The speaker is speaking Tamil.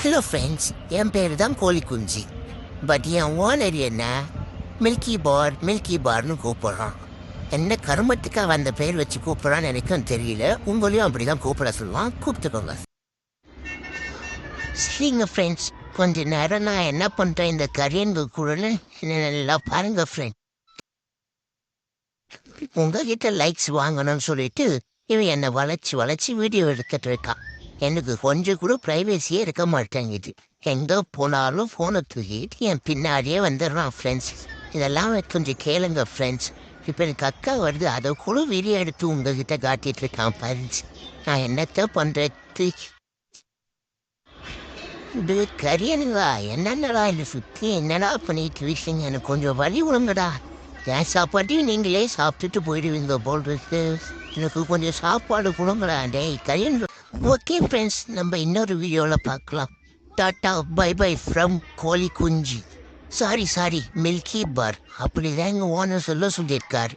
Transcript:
ஹலோ ஃப்ரெண்ட்ஸ், என் பேர் தான் கோழி குஞ்சு. பட் என் ஓனர் என்ன மில்கி பார்னு கூப்பிட்றான். என்ன கருமத்துக்காக அந்த பேர் வச்சு கூப்பிட்றான்னு எனக்கும் தெரியல. உங்களையும் அப்படி தான் கூப்பிட சொல்லுவான். கூப்பிட்டுக்கோங்க. சரிங்க ஃப்ரெண்ட்ஸ், கொஞ்ச நேரம் நான் என்ன பண்ணுறேன் இந்த கரியன்கு கூடன்னு நல்லா பாருங்க ஃப்ரெண்ட். உங்ககிட்ட லைக்ஸ் வாங்கணும்னு சொல்லிட்டு இவன் என்னை வளைச்சி வீடியோ எடுத்துட்டு இருக்கான். எனக்கு கொஞ்சம் கூட ப்ரைவேசியே இருக்க மாட்டேங்குது. எங்கே போனாலும் ஃபோனை தூக்கிட்டு என் பின்னாடியே வந்துடுறான் ஃப்ரெண்ட்ஸ். இதெல்லாம் கொஞ்சம் கேளுங்க ஃப்ரெண்ட்ஸ். இப்போ எனக்கு அக்கா வருது, அதை கூட வீடியோ எடுத்து உங்ககிட்ட காட்டிட்டு இருக்கான் ஃப்ரெண்ட்ஸ். நான் என்னத்த பண்ணுறது? இது கரியனுங்களா? என்னென்னடா என்னை சுற்றி என்னடா பண்ணிட்டு இருக்கீங்க? எனக்கு கொஞ்சம் வழி விடுங்கடா. என் சாப்பாட்டையும் நீங்களே சாப்பிட்டுட்டு போயிடுவீங்க போல் இருக்கு. எனக்கு கொஞ்சம் சாப்பாடு கொடுங்கடா. டேய் கரியன். ஓகே ஃப்ரெண்ட்ஸ், நம்ம இன்னொரு வீடியோவில் பார்க்கலாம். டாட்டா பை பை ஃப்ரம் கோழி குஞ்சு. சாரி மில்கி பார். அப்படி தான் எங்கள் ஓனர் சொல்லியிருக்காரு.